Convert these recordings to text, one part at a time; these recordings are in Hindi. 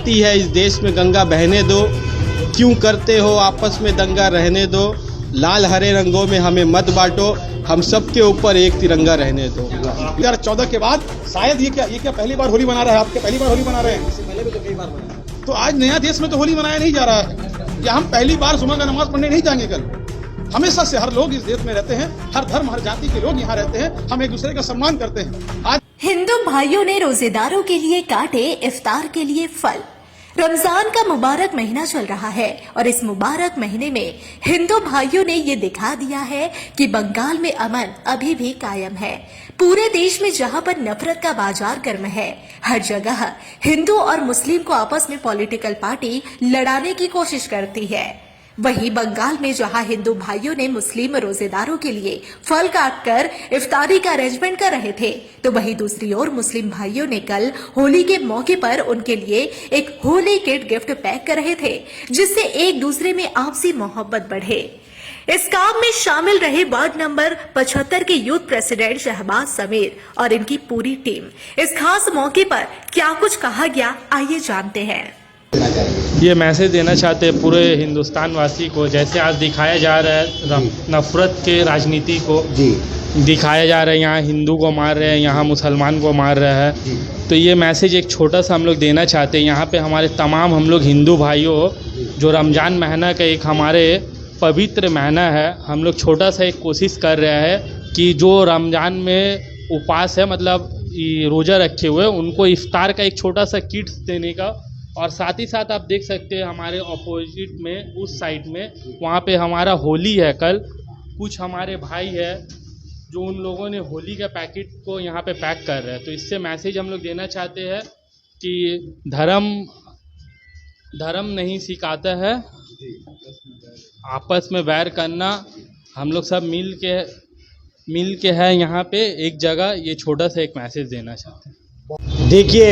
बहती है इस देश में गंगा बहने दो, क्यों करते हो आपस में दंगा रहने दो, लाल हरे रंगों में हमें मत बांटो, हम सबके ऊपर एक तिरंगा रहने दो। 2014 के बाद शायद ये क्या पहली बार होली मना रहा है? आपके पहली बार होली मना रहे हैं? इससे पहले भी तो कई बार मनाया। तो आज नया देश में तो होली मनाया नहीं जा रहा है। या हम पहली बार सुबह का नमाज पढ़ने नहीं जाएंगे कल? हमेशा से हर लोग इस देश में रहते हैं, हर धर्म हर जाति के लोग यहाँ रहते हैं, हम एक दूसरे का सम्मान करते हैं। आज हिंदू भाइयों ने रोजेदारों के लिए काटे इफ्तार के लिए फल। रमजान का मुबारक महीना चल रहा है और इस मुबारक महीने में हिंदू भाइयों ने ये दिखा दिया है कि बंगाल में अमन अभी भी कायम है। पूरे देश में जहां पर नफरत का बाजार गर्म है, हर जगह हिंदू और मुस्लिम को आपस में पॉलिटिकल पार्टी लड़ाने की कोशिश करती है। वहीं बंगाल में जहां हिंदू भाइयों ने मुस्लिम रोजेदारों के लिए फल काटकर इफ्तारी का अरेंजमेंट कर रहे थे, तो वहीं दूसरी ओर मुस्लिम भाइयों ने कल होली के मौके पर उनके लिए एक होली किट गिफ्ट पैक कर रहे थे, जिससे एक दूसरे में आपसी मोहब्बत बढ़े। इस काम में शामिल रहे वार्ड नंबर 75 के यूथ प्रेसिडेंट शहबाज समीर और इनकी पूरी टीम। इस खास मौके पर क्या कुछ कहा गया, आइए जानते हैं। ये मैसेज देना चाहते हैं पूरे हिंदुस्तान वासी को, जैसे आज दिखाया जा रहा है नफरत के राजनीति को दिखाया जा रहा है, यहाँ हिंदू को मार रहे हैं, यहाँ मुसलमान को मार रहा है। तो ये मैसेज एक छोटा सा हम लोग देना चाहते हैं यहाँ पे हमारे तमाम हम लोग हिंदू भाइयों, जो रमज़ान महीना का एक हमारे पवित्र महीना है, हम लोग छोटा सा एक कोशिश कर रहे हैं कि जो रमज़ान में उपवास है, मतलब रोज़ा रखे हुए, उनको इफ्तार का एक छोटा सा किट देने का। और साथ ही साथ आप देख सकते हैं हमारे ऑपोजिट में उस साइड में वहाँ पे हमारा होली है कल। कुछ हमारे भाई है जो उन लोगों ने होली का पैकेट को यहाँ पे पैक कर रहे हैं। तो इससे मैसेज हम लोग देना चाहते हैं कि धर्म नहीं सिखाता है आपस में वैर करना, हम लोग सब मिल के है यहाँ पे एक जगह। ये छोटा सा एक मैसेज देना चाहते हैं। देखिए,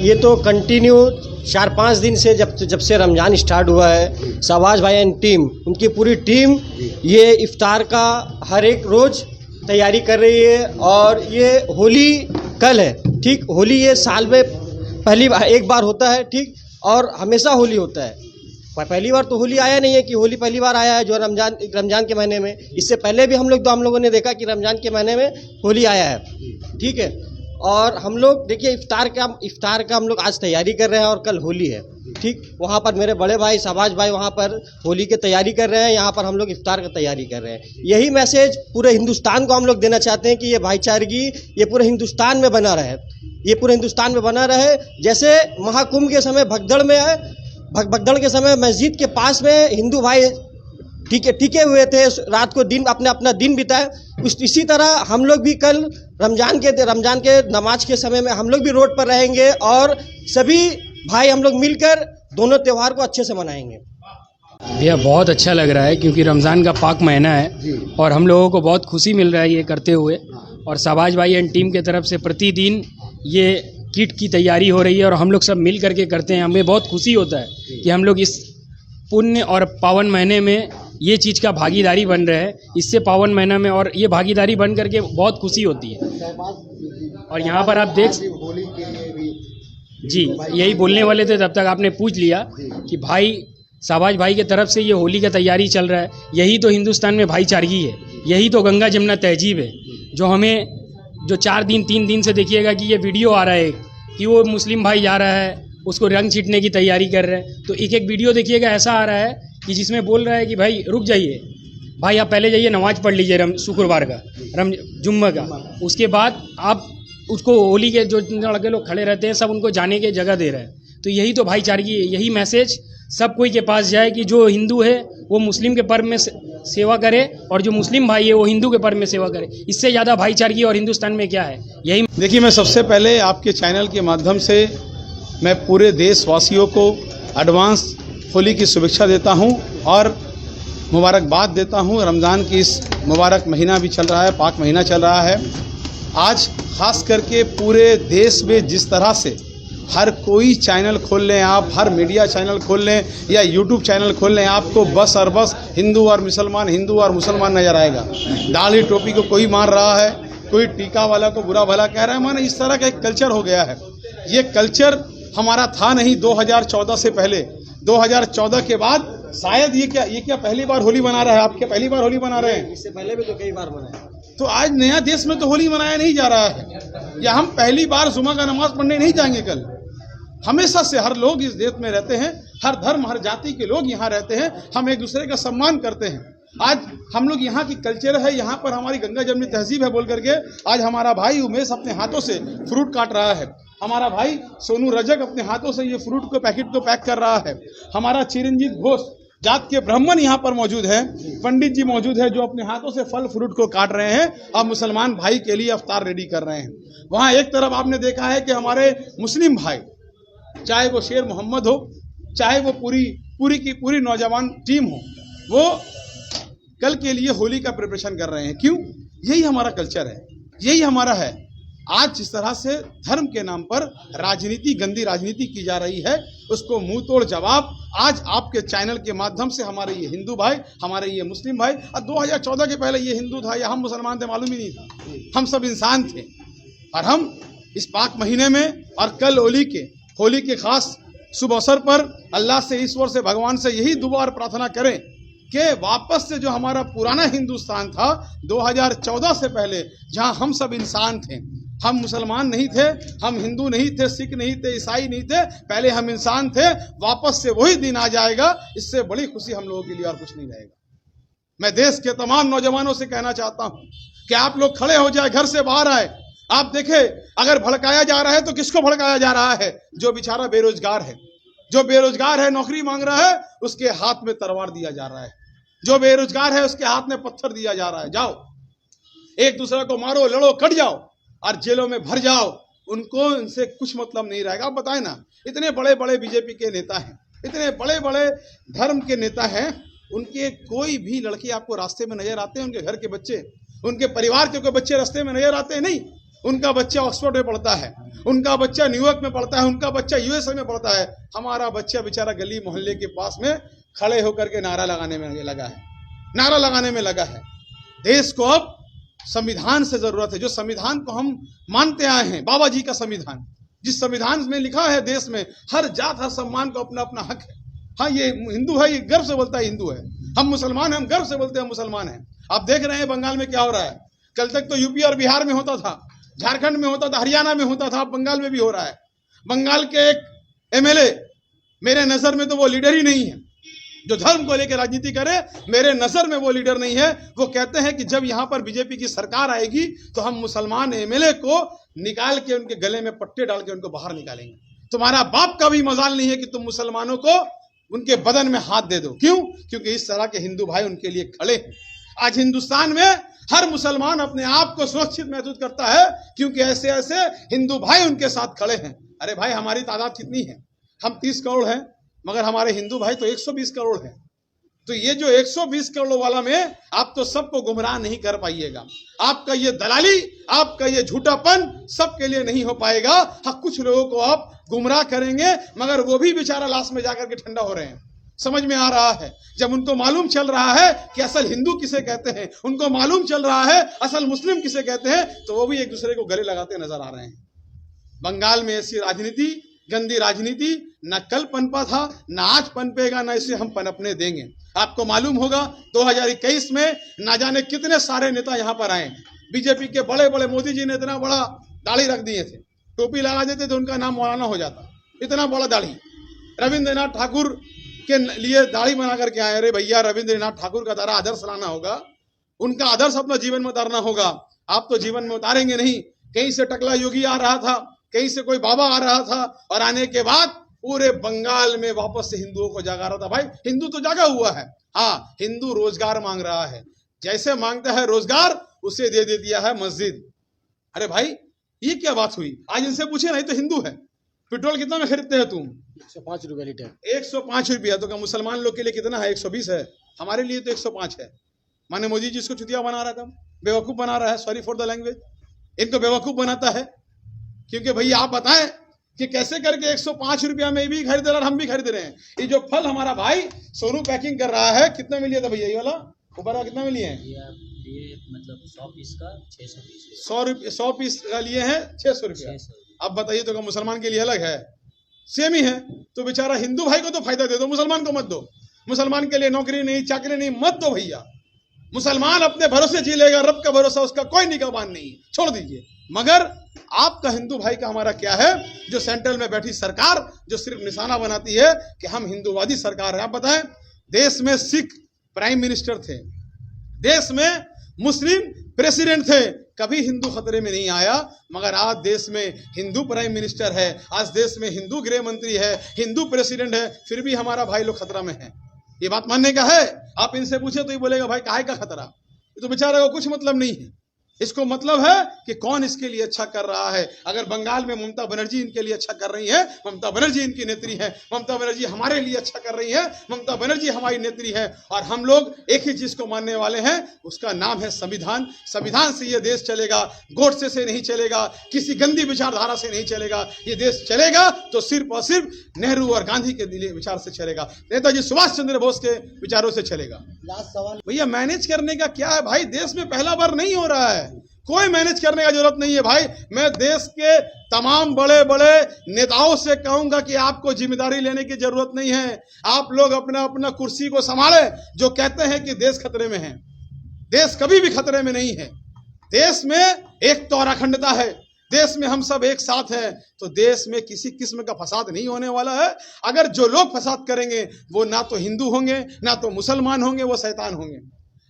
ये तो कंटिन्यू 4-5 दिन से जब से रमज़ान स्टार्ट हुआ है, शहबाज भाई एंड टीम, उनकी पूरी टीम ये इफ्तार का हर एक रोज़ तैयारी कर रही है। और ये होली कल है, ठीक, होली ये साल में एक बार होता है, ठीक, और हमेशा होली होता है। पहली बार तो होली आया नहीं है कि होली पहली बार आया है जो रमज़ान के महीने में। इससे पहले भी हम लोगों ने देखा कि रमज़ान के महीने में होली आया है, ठीक है। और हम लोग देखिए इफ्तार का हम लोग आज तैयारी कर रहे हैं और कल होली है, ठीक। वहाँ पर मेरे बड़े भाई शहबाज भाई वहाँ पर होली की तैयारी कर रहे हैं, यहाँ पर हम लोग इफ्तार की तैयारी कर रहे हैं। यही मैसेज पूरे हिंदुस्तान को हम लोग देना चाहते हैं कि ये भाईचारगी ये पूरे हिंदुस्तान में बना रहे, ये पूरे हिंदुस्तान में बना रहे। जैसे महाकुंभ के समय भगदड़ के समय मस्जिद के पास में हिंदू भाई टिके हुए थे, रात को दिन अपना दिन बिताए, इसी तरह हम लोग भी कल रमज़ान के नमाज के समय में हम लोग भी रोड पर रहेंगे और सभी भाई हम लोग मिलकर दोनों त्यौहार को अच्छे से मनाएंगे। यह बहुत अच्छा लग रहा है क्योंकि रमज़ान का पाक महीना है और हम लोगों को बहुत खुशी मिल रहा है ये करते हुए। और शहबाज भाई एंड टीम की तरफ से प्रतिदिन ये किट की तैयारी हो रही है और हम लोग सब मिल करके करते हैं। हमें बहुत खुशी होता है कि हम लोग इस पुण्य और पावन महीने में ये चीज़ का भागीदारी बन रहे हैं, इससे पावन महीना में, और ये भागीदारी बन करके बहुत खुशी होती है। और यहाँ पर आप देख जी, यही बोलने वाले थे, तब तक आपने पूछ लिया कि भाई शहबाज भाई की तरफ से ये होली का तैयारी चल रहा है। यही तो हिंदुस्तान में भाईचारगी है, यही तो गंगा जमुना तहजीब है, जो हमें जो 3 दिन से देखिएगा कि ये वीडियो आ रहा है कि वो मुस्लिम भाई जा रहा है, उसको रंग छीटने की तैयारी कर रहे हैं। तो एक वीडियो देखिएगा ऐसा आ रहा है कि जिसमें बोल रहा है कि भाई रुक जाइए, भाई आप पहले जाइए नमाज पढ़ लीजिए शुक्रवार का जुम्मे का, उसके बाद आप उसको होली के जो लड़के लोग खड़े रहते हैं सब उनको जाने के जगह दे रहे हैं। तो यही तो भाईचारगी है, यही मैसेज सब कोई के पास जाए कि जो हिंदू है वो मुस्लिम के पर्व में सेवा करे और जो मुस्लिम भाई है वो हिंदू के पर्व में सेवा करे। इससे ज़्यादा भाईचारगी और हिंदुस्तान में क्या है? यही देखिए, मैं सबसे पहले आपके चैनल के माध्यम से मैं पूरे देशवासियों को एडवांस होली की शुभेच्छा देता हूं और मुबारकबाद देता हूं। रमज़ान की इस मुबारक महीना भी चल रहा है, पाक महीना चल रहा है। आज ख़ास करके पूरे देश में जिस तरह से हर कोई चैनल खोल लें आप, हर मीडिया चैनल खोल लें या यूट्यूब चैनल खोल लें, आपको बस और बस हिंदू और मुसलमान नज़र आएगा। दाढ़ी टोपी को कोई मार रहा है, कोई टीका वाला को बुरा भला कह रहा है, माने इस तरह का एक कल्चर हो गया है। ये कल्चर हमारा था नहीं 2014 से पहले। 2014 के बाद शायद ये क्या पहली बार होली मना रहा है? आप क्या पहली बार होली मना रहे हैं? इससे पहले भी तो कई बार मनाया। तो आज नया देश में तो होली मनाया नहीं जा रहा है, या हम पहली बार जुमा का नमाज पढ़ने नहीं जाएंगे कल। हमेशा से हर लोग इस देश में रहते हैं, हर धर्म हर जाति के लोग यहाँ रहते हैं, हम एक दूसरे का सम्मान करते हैं। आज हम लोग यहाँ की कल्चर है, यहाँ पर हमारी गंगा जमनी तहजीब है बोल करके आज हमारा भाई उमेश अपने हाथों से फ्रूट काट रहा है, हमारा भाई सोनू रजक अपने हाथों से ये फ्रूट को पैकेट को पैक कर रहा है, हमारा चिरंजीत घोष जात के ब्राह्मण यहाँ पर मौजूद है, पंडित जी मौजूद है जो अपने हाथों से फल फ्रूट को काट रहे हैं और मुसलमान भाई के लिए अफ्तार रेडी कर रहे हैं। वहाँ एक तरफ आपने देखा है कि हमारे मुस्लिम भाई, चाहे वो शेर मोहम्मद हो, चाहे वो पूरी की पूरी नौजवान टीम हो, वो कल के लिए होली का प्रिपरेशन कर रहे हैं। क्यों? यही हमारा कल्चर है, यही हमारा है। आज जिस तरह से धर्म के नाम पर राजनीति, गंदी राजनीति की जा रही है, उसको मुंह तोड़ जवाब आज आपके चैनल के माध्यम से हमारे ये हिंदू भाई, हमारे ये मुस्लिम भाई, और 2014 के पहले ये हिंदू था या हम मुसलमान थे मालूम ही नहीं था, हम सब इंसान थे। और हम इस पाक महीने में और कल होली के खास शुभ अवसर पर अल्लाह से, ईश्वर से, भगवान से यही दुआ और प्रार्थना करें कि वापस से जो हमारा पुराना हिंदुस्तान था 2014 से पहले, जहां हम सब इंसान थे, हम मुसलमान नहीं थे, हम हिंदू नहीं थे, सिख नहीं थे, ईसाई नहीं थे, पहले हम इंसान थे, वापस से वही दिन आ जाएगा। इससे बड़ी खुशी हम लोगों के लिए और कुछ नहीं रहेगा। मैं देश के तमाम नौजवानों से कहना चाहता हूं कि आप लोग खड़े हो जाए, घर से बाहर आए। आप देखें, अगर भड़काया जा रहा है तो किसको भड़काया जा रहा है? जो बेचारा बेरोजगार है, जो बेरोजगार है, नौकरी मांग रहा है, उसके हाथ में तलवार दिया जा रहा है। जो बेरोजगार है उसके हाथ में पत्थर दिया जा रहा है। जाओ एक दूसरे को मारो, लड़ो, कट जाओ और जेलों में भर जाओ। उनको इनसे कुछ मतलब नहीं रहेगा। आप बताएं ना, इतने बड़े बड़े बीजेपी के नेता हैं, इतने बड़े बड़े धर्म के नेता हैं, उनके कोई भी लड़के आपको रास्ते में नजर आते हैं? उनके घर के बच्चे, उनके परिवार के कोई बच्चे रास्ते में नजर आते हैं? नहीं। उनका बच्चा ऑक्सफोर्ड में पढ़ता है, उनका बच्चा न्यूयॉर्क में पढ़ता है, उनका बच्चा यूएसए में पढ़ता है। हमारा बच्चा बेचारा गली मोहल्ले के पास में खड़े होकर के नारा लगाने में लगा है। देश को अब संविधान से जरूरत है, जो संविधान को हम मानते आए हैं, बाबा जी का संविधान, जिस संविधान में लिखा है देश में हर जात हर सम्मान को अपना अपना हक है। हाँ, ये हिंदू है, ये गर्व से बोलता है हिंदू है। हम मुसलमान हैं, हम गर्व से बोलते हैं मुसलमान हैं। आप देख रहे हैं बंगाल में क्या हो रहा है। कल तक तो यूपी और बिहार में होता था, झारखंड में होता था, हरियाणा में होता था, अब बंगाल में भी हो रहा है। बंगाल के एक एमएलए, मेरे नजर में तो वो लीडर ही नहीं है जो धर्म को लेकर राजनीति करे। मेरे नजर में वो लीडर नहीं है। वो कहते हैं कि जब यहाँ पर बीजेपी की सरकार आएगी तो हम मुसलमान एमएलए को निकाल के उनके गले में पट्टे डाल के उनको बाहर निकालेंगे। तुम्हारा बाप का भी मजाल नहीं है कि तुम मुसलमानों को उनके बदन में हाथ दे दो। क्यों? क्योंकि इस तरह के हिंदू भाई उनके लिए खड़े हैं। आज हिंदुस्तान में हर मुसलमान अपने आप को सुरक्षित महसूस करता है क्योंकि ऐसे ऐसे हिंदू भाई उनके साथ खड़े हैं। अरे भाई, हमारी तादाद कितनी है? हम 30 करोड़ हैं, मगर हमारे हिंदू भाई तो 120 करोड़ हैं। तो ये जो 120 करोड़ वाला में आप तो सबको गुमराह नहीं कर पाइएगा। आपका ये दलाली, आपका ये झूठापन सबके लिए नहीं हो पाएगा। हाँ, कुछ लोगों को आप गुमराह करेंगे, मगर वो भी बेचारा लाश में जाकर के ठंडा हो रहे हैं। समझ में आ रहा है, जब उनको मालूम चल रहा है कि असल हिंदू किसे कहते हैं, उनको मालूम चल रहा है असल मुस्लिम किसे कहते हैं, तो वो भी एक दूसरे को गले लगाते नजर आ रहे हैं। बंगाल में ऐसी राजनीति, गंदी राजनीति न कल पनपा था, न आज पनपेगा, न इसे हम पनपने देंगे। आपको मालूम होगा 2021 में ना जाने कितने सारे नेता यहाँ पर आए। बीजेपी के बड़े बड़े, मोदी जी ने इतना बड़ा दाढ़ी रख दिए थे, टोपी लगा देते तो उनका नाम मौलाना हो जाता, इतना बड़ा दाढ़ी। रविंद्रनाथ ठाकुर के लिए दाढ़ी बना करके आए। अरे भैया, रविंद्रनाथ ठाकुर का तारा आदर्श लाना होगा, उनका आदर्श अपना जीवन में उतारना होगा। आप तो जीवन में उतारेंगे नहीं। कहीं से टकला योगी आ रहा था, कहीं से कोई बाबा आ रहा था, और आने के बाद पूरे बंगाल में वापस से हिंदुओं को जागा रहा था। भाई, हिंदू तो जागा हुआ है। हाँ, हिंदू रोजगार मांग रहा है। जैसे मांगता है रोजगार, उसे दे दिया है मस्जिद। अरे भाई, ये क्या बात हुई? आज इनसे पूछे नहीं तो हिंदू है। पेट्रोल कितना में खरीदते हैं तुम? 105 रुपये लीटर। 105 रुपया। तो क्या मुसलमान लोग के लिए कितना है? 120 है। हमारे लिए तो 105 है। माने मोदी जी इसको चुतिया बना रहा था, बेवकूफ बना रहा है। सॉरी फॉर द लैंग्वेज, इनको बेवकूफ बनाता है। क्योंकि भैया आप बताएं कि कैसे करके 105 रुपया में भी खरीद रहा, हम भी खरीद रहे हैं। ये जो फल हमारा भाई सोनू पैकिंग कर रहा है, कितना में लिया था भैया? ये वाला ऊपर कितना में लिए हैं? ये मतलब 100 पीस का 600 पीस। 100 पीस का लिए हैं 600 रुपया। अब बताइए, तो क्या मुसलमान के लिए अलग है? सेम ही है, तो बेचारा हिंदू भाई को तो फायदा दे दो, मुसलमान को मत दो। मुसलमान के लिए नौकरी नहीं, चाकरी नहीं, मत दो भैया। मुसलमान अपने भरोसे जी लेगा, रब का भरोसा उसका कोई निगहबान नहीं, छोड़ दीजिए। मगर आपका हिंदू भाई का हमारा क्या है, जो सेंट्रल में बैठी सरकार जो सिर्फ निशाना बनाती है कि हम हिंदूवादी सरकार है। आप बताएं, देश में सिख प्राइम मिनिस्टर थे, देश में मुस्लिम प्रेसिडेंट थे, कभी हिंदू खतरे में नहीं आया। मगर आज देश में हिंदू प्राइम मिनिस्टर है, आज देश में हिंदू गृह मंत्री है, हिंदू प्रेसिडेंट है, फिर भी हमारा भाई लोग खतरा में है। ये बात मानने का है? आप इनसे पूछे तो ये बोलेगा भाई काहे का खतरा, ये तो बेचारे को कुछ मतलब नहीं है। इसको मतलब है कि कौन इसके लिए अच्छा कर रहा है। अगर बंगाल में ममता बनर्जी इनके लिए अच्छा कर रही है, ममता बनर्जी इनकी नेत्री है, ममता बनर्जी हमारे लिए अच्छा कर रही है, ममता बनर्जी हमारी नेत्री है, और हम लोग एक ही चीज को मानने वाले हैं, उसका नाम है संविधान। संविधान से ये देश चलेगा, गोडसे से नहीं चलेगा, किसी गंदी विचारधारा से नहीं चलेगा। ये देश चलेगा तो सिर्फ और सिर्फ नेहरू और गांधी के दिले विचार से चलेगा, नेताजी सुभाष चंद्र बोस के विचारों से चलेगा। भैया मैनेज करने का क्या है भाई, देश में पहला बार नहीं हो रहा है, कोई मैनेज करने का जरूरत नहीं है भाई। मैं देश के तमाम बड़े बड़े नेताओं से कहूंगा कि आपको जिम्मेदारी लेने की जरूरत नहीं है। आप लोग अपना अपना कुर्सी को संभाले। जो कहते हैं कि देश खतरे में है, देश कभी भी खतरे में नहीं है। देश में एक तो अखंडता है, देश में हम सब एक साथ हैं, तो देश में किसी किस्म का फसाद नहीं होने वाला है। अगर जो लोग फसाद करेंगे वो ना तो हिंदू होंगे, ना तो मुसलमान होंगे, वो शैतान होंगे।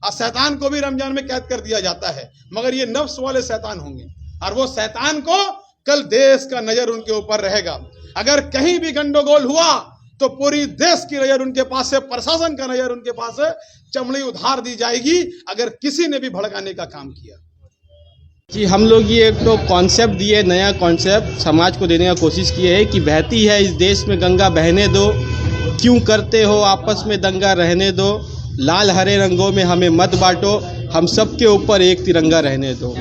और शैतान को भी रमजान में कैद कर दिया जाता है, मगर ये नफ्स वाले शैतान होंगे, और वो शैतान को कल देश का नजर उनके ऊपर रहेगा। अगर कहीं भी गंडगोल हुआ तो पूरी देश की नजर उनके पास है, प्रशासन का नजर उनके पास है, चमड़ी उधार दी जाएगी अगर किसी ने भी भड़काने का काम किया। जी, हम लोग ये एक तो कॉन्सेप्ट दिए, नया कॉन्सेप्ट समाज को देने का कोशिश किए है कि बहती है इस देश में गंगा बहने दो, क्यों करते हो आपस में दंगा रहने दो, लाल हरे रंगों में हमें मत बांटो, हम सब के ऊपर एक तिरंगा रहने दो।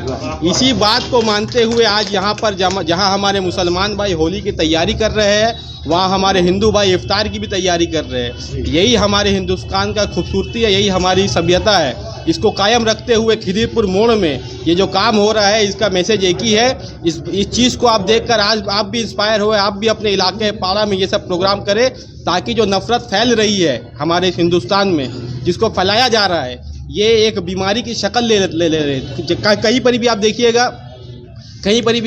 इसी बात को मानते हुए आज यहाँ पर जहाँ हमारे मुसलमान भाई होली की तैयारी कर रहे हैं, वहाँ हमारे हिंदू भाई इफ्तार की भी तैयारी कर रहे हैं। यही हमारे हिंदुस्तान का खूबसूरती है, यही हमारी सभ्यता है। इसको कायम रखते हुए खिदिरपुर मोड़ में ये जो काम हो रहा है, इसका मैसेज एक ही है। इस चीज़ को आप देखकर आज आप भी इंस्पायर हुए, आप भी अपने इलाके पाड़ा में ये सब प्रोग्राम करें, ताकि जो नफरत फैल रही है हमारे हिंदुस्तान में, जिसको फैलाया जा रहा है, ये एक बीमारी की शक्ल ले रहे हैं। कहीं पर भी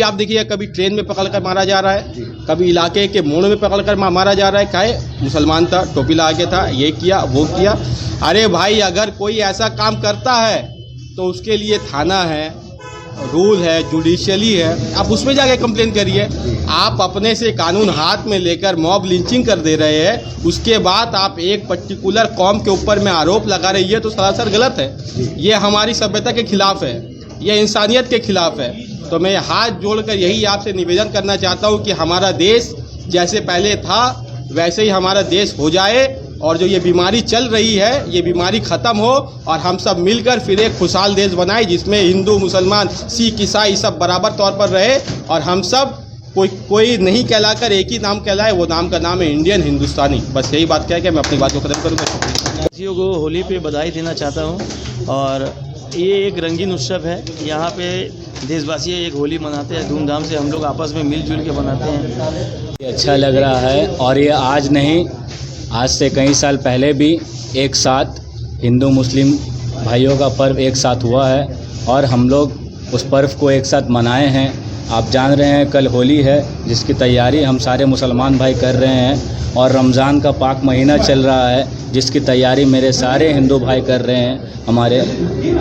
आप देखिएगा, कभी ट्रेन में पकड़ कर मारा जा रहा है, कभी इलाके के मोड़ में पकड़ कर मारा जा रहा है। काहे? मुसलमान था, टोपी लगा के था, ये किया वो किया। अरे भाई, अगर कोई ऐसा काम करता है तो उसके लिए थाना है, रूल है, जुडिशली है, आप उसमें जाके कंप्लेन करिए। आप अपने से कानून हाथ में लेकर मॉब लिंचिंग कर दे रहे हैं, उसके बाद आप एक पर्टिकुलर कौम के ऊपर में आरोप लगा रहे हैं, ये तो सरासर गलत है। ये हमारी सभ्यता के खिलाफ है, ये इंसानियत के खिलाफ है। तो मैं हाथ जोड़कर यही आपसे निवेदन करना चाहता हूँ कि हमारा देश जैसे पहले था वैसे ही हमारा देश हो जाए, और जो ये बीमारी चल रही है ये बीमारी ख़त्म हो, और हम सब मिलकर फिर एक खुशहाल देश बनाए जिसमें हिंदू मुसलमान सिख ईसाई सब बराबर तौर पर रहे, और हम सब कोई नहीं कहलाकर एक ही नाम कहलाए, वो नाम का नाम है इंडियन हिंदुस्तानी। बस यही बात कह के मैं अपनी बात को खत्म करूँगा। देशवासियों को होली पे बधाई देना चाहता हूँ, और ये एक रंगीन उत्सव है। यहाँ पे देशवासी एक होली मनाते हैं धूमधाम से, हम लोग आपस में मिलजुल के मनाते हैं। ये अच्छा लग रहा है, और ये आज नहीं, आज से कई साल पहले भी एक साथ हिंदू मुस्लिम भाइयों का पर्व एक साथ हुआ है, और हम लोग उस पर्व को एक साथ मनाए हैं। आप जान रहे हैं कल होली है, जिसकी तैयारी हम सारे मुसलमान भाई कर रहे हैं, और रमज़ान का पाक महीना चल रहा है जिसकी तैयारी मेरे सारे हिंदू भाई कर रहे हैं हमारे।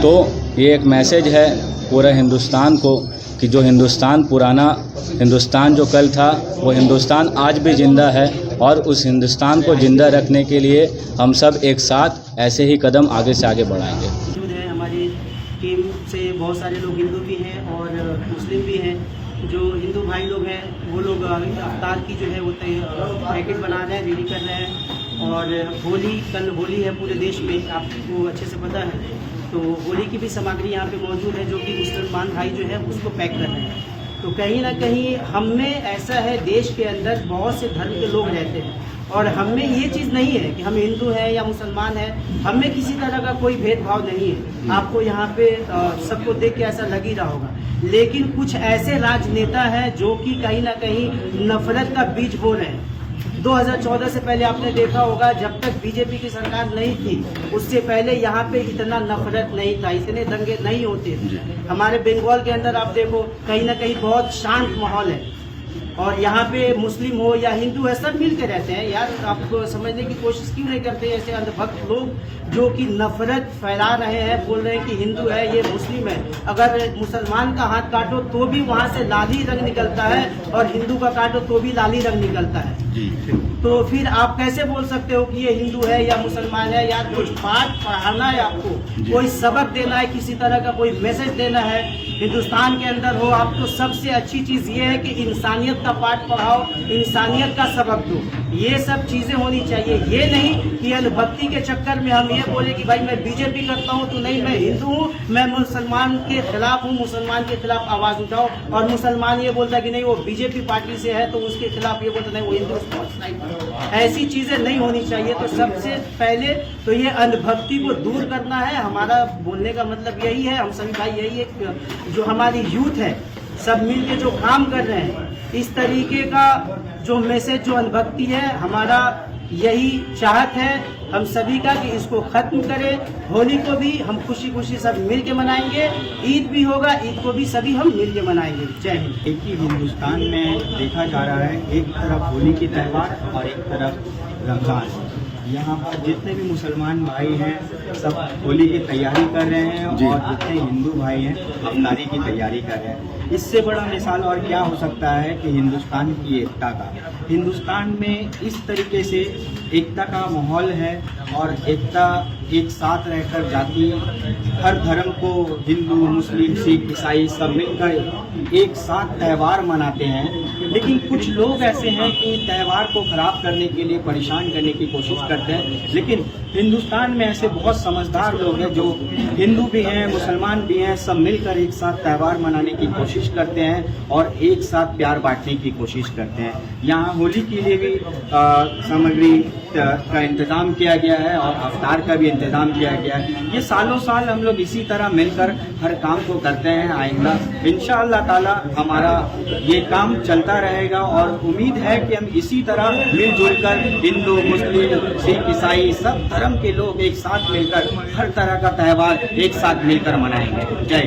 तो ये एक मैसेज है पूरा हिंदुस्तान को कि जो हिंदुस्तान पुराना हिंदुस्तान जो कल था, वो हिंदुस्तान आज भी ज़िंदा है, और उस हिंदुस्तान को ज़िंदा रखने के लिए हम सब एक साथ ऐसे ही कदम आगे से आगे बढ़ाएंगे। हमारी टीम से बहुत सारे लोग हिंदू भी हैं और मुस्लिम भी हैं। जो हिंदू भाई लोग हैं वो लोग अफ्तार की जो है वो पैकेट बना रहे हैं, रेडी कर रहे हैं। और कल होली है पूरे देश में, आपको अच्छे से पता है। तो होली की भी सामग्री यहाँ पे मौजूद है, जो कि मुसलमान भाई जो है उसको पैक कर रहे हैं। तो कहीं ना कहीं हम में ऐसा है, देश के अंदर बहुत से धर्म के लोग रहते हैं, और हम में ये चीज़ नहीं है कि हम हिंदू हैं या मुसलमान हैं, हम में किसी तरह का कोई भेदभाव नहीं है। आपको यहाँ पे सबको देख के ऐसा लग ही रहा होगा, लेकिन कुछ ऐसे राजनेता हैं जो कि कहीं ना कहीं नफरत का बीज बो रहे हैं। 2014 से पहले आपने देखा होगा, जब तक बीजेपी की सरकार नहीं थी उससे पहले यहाँ पे इतना नफरत नहीं था, इतने दंगे नहीं होते थे। हमारे बंगाल के अंदर आप देखो कहीं ना कहीं बहुत शांत माहौल है, और यहाँ पे मुस्लिम हो या हिंदू है सब मिल के रहते हैं। यार आप समझने की कोशिश क्यों नहीं करते? ऐसे अंधभक्त लोग जो कि नफरत फैला रहे हैं, बोल रहे हैं कि हिंदू है ये मुस्लिम है, अगर मुसलमान का हाथ काटो तो भी वहाँ से लाली रंग निकलता है और हिंदू का काटो तो भी लाली रंग निकलता है। तो फिर आप कैसे बोल सकते हो कि ये हिंदू है या मुसलमान है? यार कुछ पाठ पढ़ाना है आपको, कोई सबक देना है, किसी तरह का कोई मैसेज देना है हिंदुस्तान के अंदर हो, आपको सबसे अच्छी चीज़ ये है कि इंसानियत का पाठ पढ़ाओ, इंसानियत का सबक दो। ये सब चीज़ें होनी चाहिए। ये नहीं कि अनुभक्ति के चक्कर में हम ये बोले कि भाई मैं बीजेपी करता हूँ तो नहीं, मैं हिंदू हूँ, मैं मुसलमान के खिलाफ हूँ, मुसलमान के खिलाफ आवाज़ उठाओ, और मुसलमान ये बोलता है कि नहीं वो बीजेपी पार्टी से है तो उसके खिलाफ ये बोलता नहीं वो हिंदू। ऐसी चीज़ें नहीं होनी चाहिए। तो सबसे पहले तो ये अनुभक्ति को दूर करना है। हमारा बोलने का मतलब यही है, हम सभी भाई यही है, जो हमारी यूथ है सब मिल के जो काम कर रहे हैं, इस तरीके का जो मैसेज, जो अनुभक्ति है, हमारा यही चाहत है हम सभी का कि इसको खत्म करें। होली को भी हम खुशी खुशी सब मिल के मनाएंगे, ईद भी होगा, ईद को भी सभी हम मिल के मनाएंगे। जय हिंद। एक ही हिंदुस्तान में देखा जा रहा है, एक तरफ होली की त्यौहार और एक तरफ रमज़ान। यहाँ पर जितने भी मुसलमान भाई हैं सब होली की तैयारी कर रहे हैं और जितने हिंदू भाई हैं इफ्तारी की तैयारी कर रहे हैं। इससे बड़ा मिसाल और क्या हो सकता है कि हिंदुस्तान की एकता का। हिंदुस्तान में इस तरीके से एकता का माहौल है और एकता एक साथ रहकर जाति हर धर्म को, हिंदू मुस्लिम सिख ईसाई सब मिलकर एक साथ त्यौहार मनाते हैं। लेकिन कुछ लोग ऐसे हैं कि त्यौहार को ख़राब करने के लिए, परेशान करने की कोशिश करते हैं। लेकिन हिंदुस्तान में ऐसे बहुत समझदार लोग हैं जो हिंदू भी हैं, मुसलमान भी हैं, सब मिलकर एक साथ त्यौहार मनाने की कोशिश करते हैं और एक साथ प्यार बांटने की कोशिश करते हैं। यहाँ होली के लिए भी सामग्री का इंतज़ाम किया गया है और अफ्तार का भी इंतज़ाम किया गया है। ये सालों साल हम लोग इसी तरह मिलकर हर काम को करते हैं। आइंदा इंशाअल्लाह ताला हमारा ये काम चलता रहेगा और उम्मीद है कि हम इसी तरह मिलजुल कर हिंदू मुस्लिम सिख ईसाई सब धर्म के लोग एक साथ मिलकर हर तरह का त्यौहार एक साथ मिलकर मनाएंगे। जय